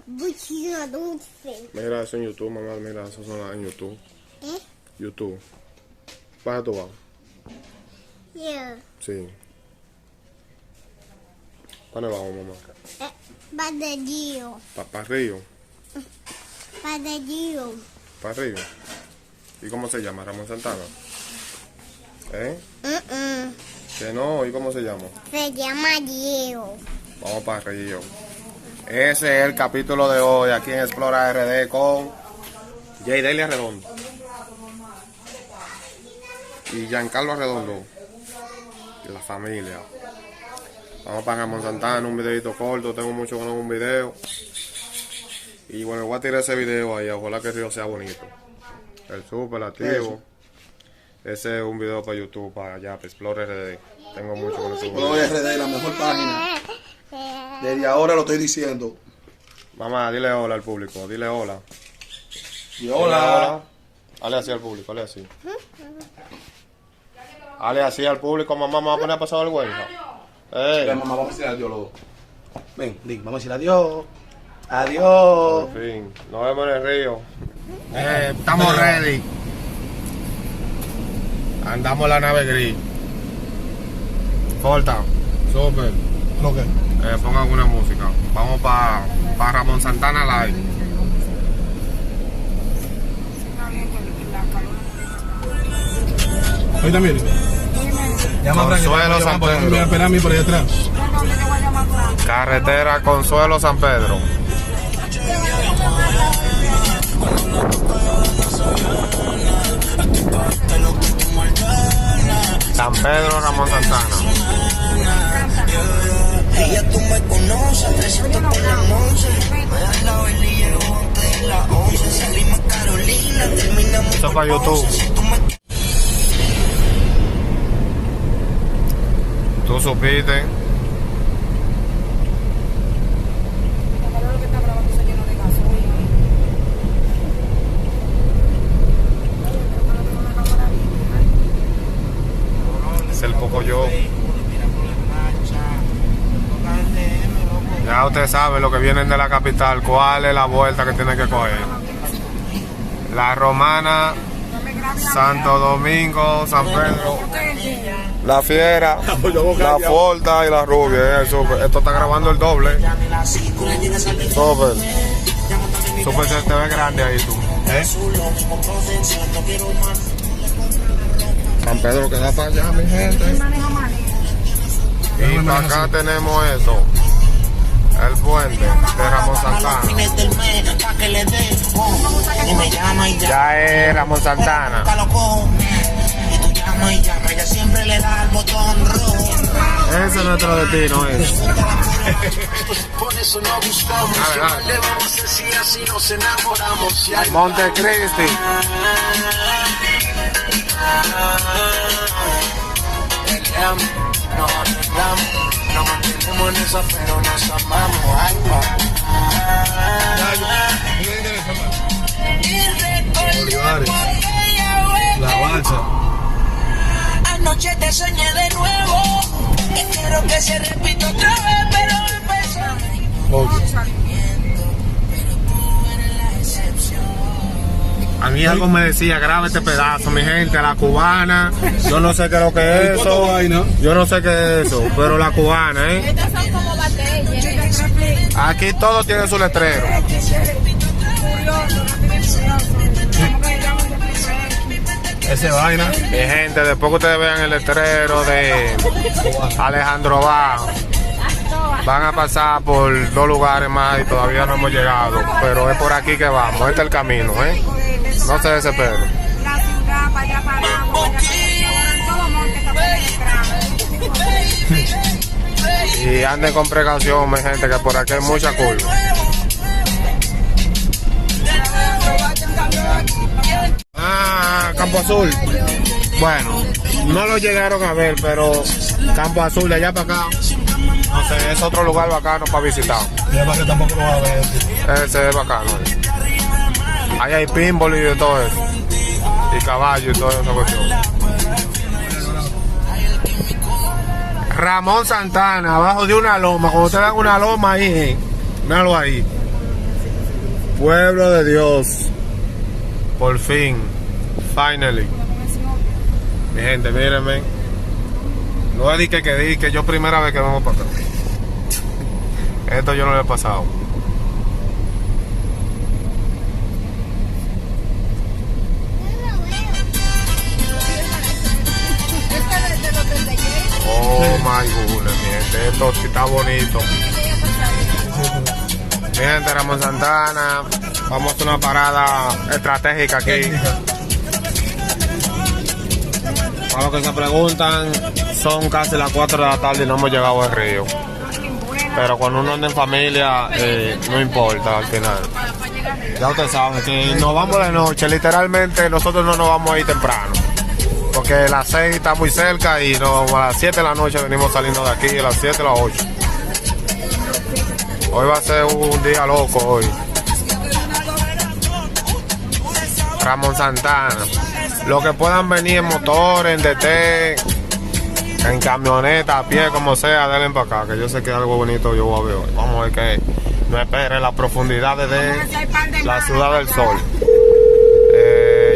Buchino dulce. Mira eso en YouTube, mamá. Mira, eso son en YouTube. ¿Eh? YouTube. ¿Para tu vas? Yeah. Sí. ¿Para dónde vamos, mamá? Padellío. ¿Para Río? Padellío. ¿Para Río? ¿Y cómo se llama? ¿Ramón Santana? ¿Eh? Que no, ¿y cómo se llama? Se llama Diego. Vamos para Río. Ese es el capítulo de hoy aquí en Explora RD con Jay Delia Redondo y Giancarlo Redondo y la familia. Vamos para Ramón Santana, un videito corto, tengo mucho con un video. Y bueno, voy a tirar ese video ahí, ojalá que el río sea bonito. El superlativo. Ese es un video para YouTube, para allá, para Explora RD. Tengo mucho con ese video. Explora RD, la mejor página. Desde ahora lo estoy diciendo. Mamá, dile hola al público, dile hola. Y hola. Hale así al público, hale así. Hale así al público, mamá, me va a poner a pasar vergüenza. Ven, mamá, vamos a decir adiós los dos. Ven, vamos a decir adiós. Adiós. Por fin, nos vemos en el río. Estamos ready. Andamos la nave gris. Corta, super. ¿Lo qué? Pongan una música. Vamos para Ramón Santana Live. Ahí también. Llama a Consuelo San Pedro. Espera a mí por ahí atrás. Carretera Consuelo San Pedro. San Pedro, Ramón Santana. Ella tú me conoces, 300 por la 11. Me das la vela y llego antes de las 11. Salimos a Carolina, terminamos. Esto es para YouTube. Tú supiste. Es el Pocoyo. Ya usted sabe lo que vienen de la capital, cuál es la vuelta que tiene que coger. La Romana, Santo Domingo, San Pedro, La Fiera, La Forta y La Rubia. Esto está grabando el doble. Super. Super se te ve grande ahí tú. San Pedro que da para allá, mi gente. Y para acá tenemos esto. El puente de Ramón Santana. Ya es Ramón Santana. Ese es nuestro destino. Montecristi. Nos mantenemos en esa, pero nos amamos. Ay, Olivares. La balsa. anoche te soñé de nuevo. Y quiero que se repita otra vez, pero empezó. A mí algo me decía, graba este pedazo, mi gente, la cubana. Yo no sé qué es lo que es eso. Yo no sé qué es eso, pero la cubana, Estas son como batallas. Aquí todo tiene su letrero. Ese vaina. Mi gente, después que ustedes vean el letrero de Alejandro Bajo, van a pasar por 2 lugares más y todavía no hemos llegado. Pero es por aquí que vamos, este es el camino, ¿eh? No se desesperen. La ciudad, para allá para abajo, todo monte está. Y anden con precaución, mi gente, que por aquí hay mucha curva. Campo Azul. Bueno, no lo llegaron a ver, pero Campo Azul de allá para acá, no sé, es otro lugar bacano para visitar. Y además que tampoco lo va a ver. Ese es bacano. Ahí hay pinball y de todo eso. Y caballo y toda esa cuestión. Ramón Santana, abajo de una loma. Cuando ustedes ven una loma ahí, Míralo ahí. Pueblo de Dios. Por fin. Finally. Mi gente, mírenme. No es que yo primera vez que vamos para acá. Esto yo no lo he pasado. Oh my goodness, mi gente, esto sí está bonito. Mi gente, Ramón Santana, vamos a hacer una parada estratégica aquí. Para los que se preguntan, son casi las 4 de la tarde y no hemos llegado al río. Pero cuando uno anda en familia, no importa al final. Ya ustedes saben que nos vamos de noche, literalmente nosotros no nos vamos a ir temprano. Porque las 6 está muy cerca y a las 7 de la noche venimos saliendo de aquí, a las 7 a las 8. Hoy va a ser un día loco hoy. Ramón Santana. Los que puedan venir en motor, en DT, en camioneta, a pie, como sea, denle para acá, que yo sé que algo bonito yo voy a ver hoy. Vamos a ver que no espere las profundidades de la Ciudad del Sol.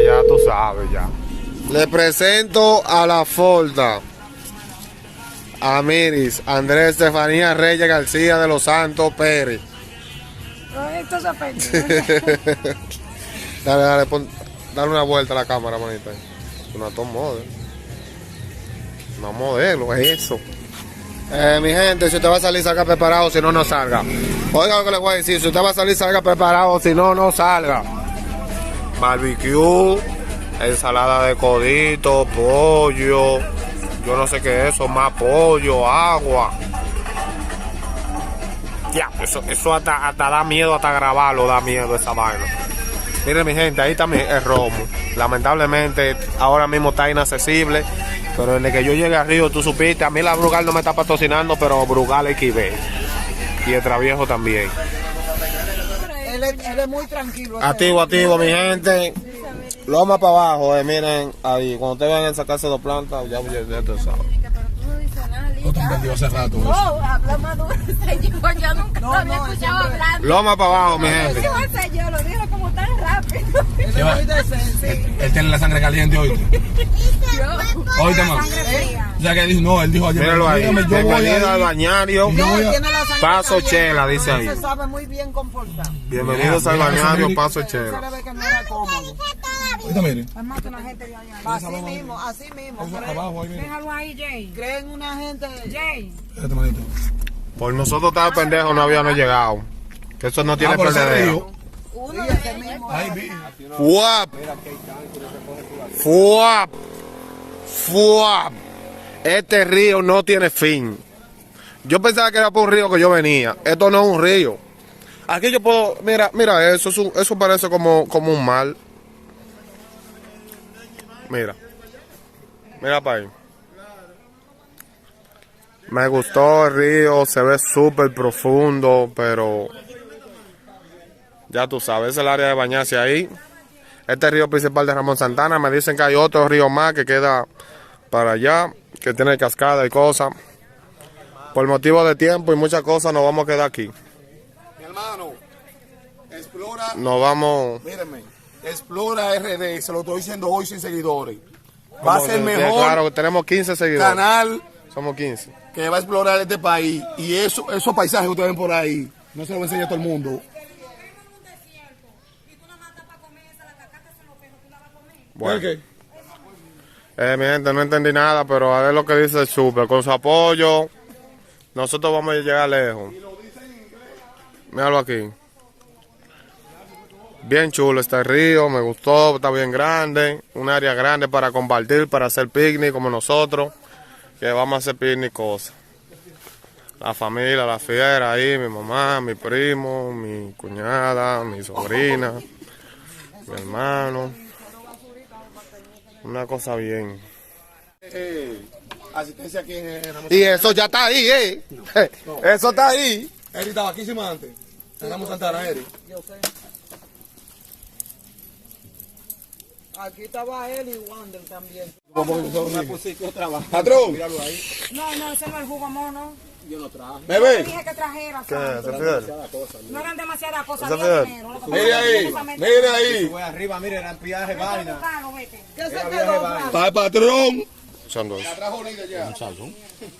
Ya tú sabes, ya. Le presento a la Forda, a Miris, Andrés Estefanía Reyes García de los Santos Pérez. Esto se ofende. Dale, dale una vuelta a la cámara, manita. Una top model. Una modelo, es eso. Mi gente, si usted va a salir, salga preparado, si no, no salga. Oiga lo que les voy a decir, si usted va a salir, salga preparado, si no, no salga. Barbecue, ensalada de codito, pollo, yo no sé qué es eso, más pollo, agua. Ya, eso hasta da miedo, hasta grabarlo da miedo esa vaina. Miren mi gente, ahí también el romo. Lamentablemente ahora mismo está inaccesible, pero desde que yo llegué a Río, tú supiste, a mí la Brugal no me está patrocinando, pero Brugal es que ve. Y el Traviejo también. Él es muy tranquilo. Activo, mi gente. Loma para abajo, miren ahí. Cuando ustedes vayan a sacarse 2 plantas, ya te saben. No te entendió hace rato eso. Habla más duro. Yo nunca lo había escuchado hablar. Loma para abajo, mi gente. Yo lo digo como tan rápido. Él tiene la sangre caliente hoy. Oíste más. O sea que dijo, no, él dijo ayer. Míralo ahí. Bienvenido al bañario. Paso Chela, dice ahí. Se sabe muy bien comportar. Bienvenidos al bañario, Paso Chela. Se le ve que no era cómodo. Ahorita mire. Es más que una gente de allá. Así mismo. Abajo, ahí mire. Déjalo ahí, Jay. Creen una gente. Jay. Este manito. Por nosotros estar pendejos no habíamos llegado. Que eso no tiene perdedero. Ahí vi. ¡Fuap! ¡Fuap! ¡Fuap! Este río no tiene fin. Yo pensaba que era por un río que yo venía. Esto no es un río. Aquí yo puedo... Mira eso. Eso parece como un mar. Mira para ahí. Me gustó el río, se ve súper profundo, pero ya tú sabes, es el área de bañarse ahí. Este río principal de Ramón Santana, me dicen que hay otro río más que queda para allá, que tiene cascada y cosas. Por motivo de tiempo y muchas cosas nos vamos a quedar aquí. Mi hermano, explora. Nos vamos. Mírenme, explora RD, se lo estoy diciendo hoy sin seguidores. Va a ser mejor. Claro, tenemos 15 seguidores. Canal. Somos 15. Que va a explorar este país. Y esos paisajes que ustedes ven por ahí, no se los voy a enseñar a todo el mundo. Bueno. Mi gente, no entendí nada, pero a ver lo que dice el Super. Con su apoyo, nosotros vamos a llegar lejos. Míralo aquí. Bien chulo este río, me gustó, está bien grande. Un área grande para compartir, para hacer picnic como nosotros. Que vamos a hacer picnic cosas. La familia, la fiera ahí, mi mamá, mi primo, mi cuñada, mi sobrina, mi hermano. Una cosa bien. Asistencia aquí en Ramón. Y eso ya está ahí, Eso está ahí. Eri estaba aquí encima antes. Ramón Santana, Eri. Yo sé. Aquí estaba él y Wander también. Patrón. No, ese no es el jugo mono. Bebé. Dije que trajera. ¿Qué ¿sabes? es? ¿Se Fidel? No eran demasiadas cosas. ¿Ese había Fidel? dinero. Lo que Mire pasa es ahí, que mire ahí. Voy arriba, mire, eran viaje, Vete a vaina. buscarlo, vete. ¿Qué se quedó? Para el patrón. Son dos.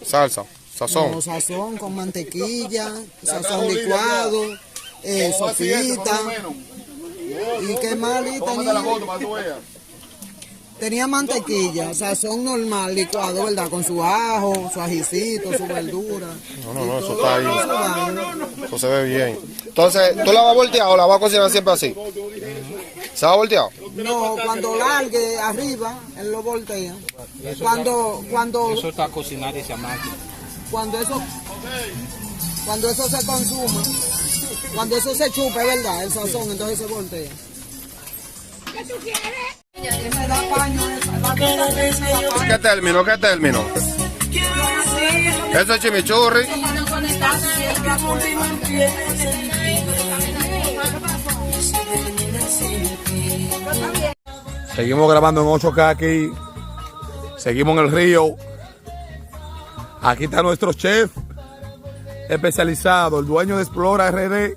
Salsa, sazón. Con sazón, con mantequilla, sazón licuado, sofita. ¿Y qué más tenía? Tenía mantequilla, sazón normal, licuado, ¿verdad? Con su ajo, su ajicito, su verdura. No, eso está ahí. Eso se ve bien. Entonces, ¿tú la vas a voltear o la vas a cocinar siempre así? ¿Se va a voltear? No, cuando largue arriba, él lo voltea. Cuando Eso está a cocinar esa máquina. cuando eso se consuma, cuando eso se chupe, ¿verdad? El sazón, entonces se voltea. ¿Qué término? ¿Qué término? Eso es chimichurri. Seguimos grabando en 8K aquí. Seguimos en el río. Aquí está nuestro chef especializado, el dueño de Explora RD,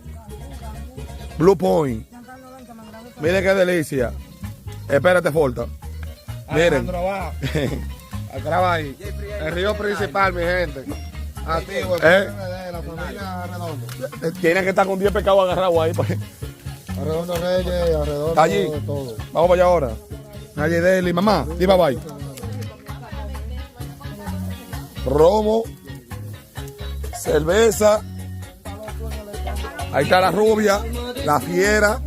Blue Point. Miren qué delicia. Espérate, Forta. Miren. Graba ahí. El río principal, mi gente. Activo, la familia Arredondo. Tienen que estar con 10 pescados agarrados ahí. Arredondo Reyes, Arredondo ¿Está allí? todo. Vamos para allá ahora. Naye Deli, mamá, di bye bye. Romo, cerveza. Ahí está la rubia, la fiera.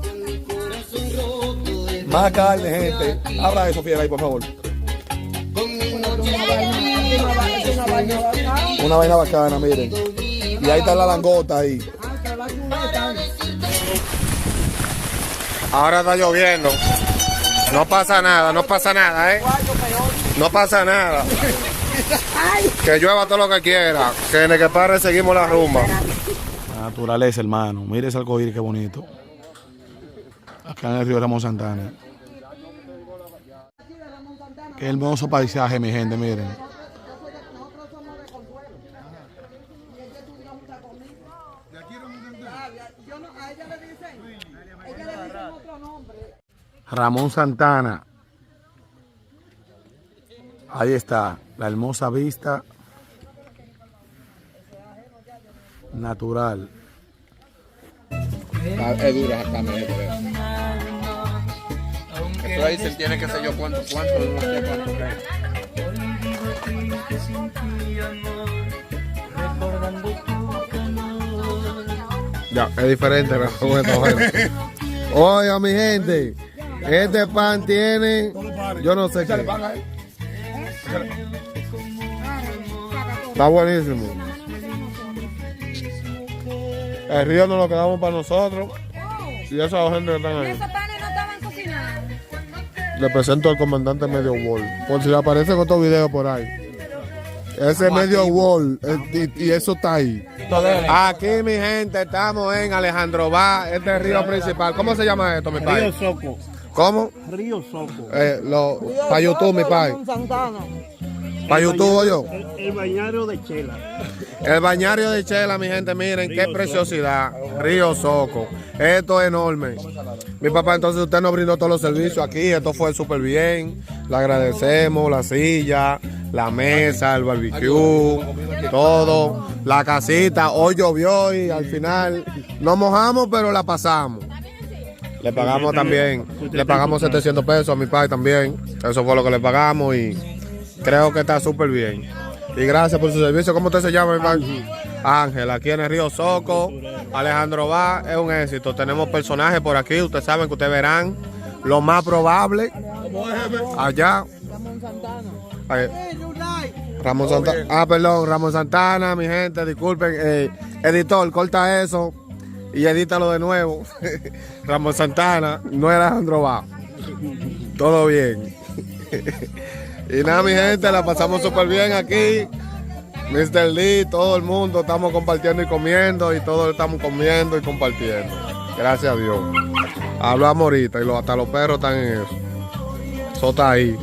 Más carne, gente. Abra eso, fiera, ahí, por favor. Una vaina bacana, miren. Y ahí está la langota ahí. Ahora está lloviendo. No pasa nada, no pasa nada, ¿eh? No pasa nada. Que llueva todo lo que quiera. Que en el que pare seguimos la rumba. La naturaleza, hermano. Mire ese arcoíris, qué bonito. Acá en el río Ramón Santana. Qué hermoso paisaje, mi gente, miren. Ramón Santana. Ahí está, la hermosa vista natural. Es dura esa camioneta. Eso ahí se tiene que ser yo cuánto, no sé cuánto Ya, es diferente. Oiga, mi gente. Este pan tiene, yo no sé qué. Está buenísimo. El río nos lo quedamos para nosotros. Y esa gente que están ahí. Esos panes no estaban cocinando. Le presento al comandante Medio Wall. Por si le aparecen otros videos por ahí. Ese Medio Wall. Y eso está ahí. Aquí, mi gente, estamos en Alejandro Bá. Este es el río principal. ¿Cómo se llama esto, mi padre? Río Soco. ¿Cómo? Río Soco. Para YouTube, mi padre. Para YouTube, yo. El bañario de Chela. El bañario de Chela, mi gente, miren qué preciosidad. Río Soco. Esto es enorme. Mi papá, entonces usted nos brindó todos los servicios aquí. Esto fue súper bien. Le agradecemos la silla, la mesa, el barbecue, todo. La casita. Hoy llovió y al final nos mojamos, pero la pasamos. Le pagamos también. Le pagamos 700 pesos a mi padre también. Eso fue lo que le pagamos y creo que está súper bien. Y gracias por su servicio. ¿Cómo usted se llama, mi padre? Ángel, aquí en el Río Soco, Alejandro Bá, es un éxito. Tenemos personajes por aquí, ustedes saben que ustedes verán lo más probable. Allá. Ramón Santana. Ah, perdón, Ramón Santana, mi gente, disculpen. Editor, corta eso y edítalo de nuevo. Ramón Santana, no era Alejandro Bá. Todo bien. Y nada, mi gente, la pasamos súper bien aquí. Mr. Lee, todo el mundo, estamos compartiendo y comiendo, y todos estamos comiendo y compartiendo. Gracias a Dios. Hablamos ahorita y hasta los perros están en eso. Eso está ahí.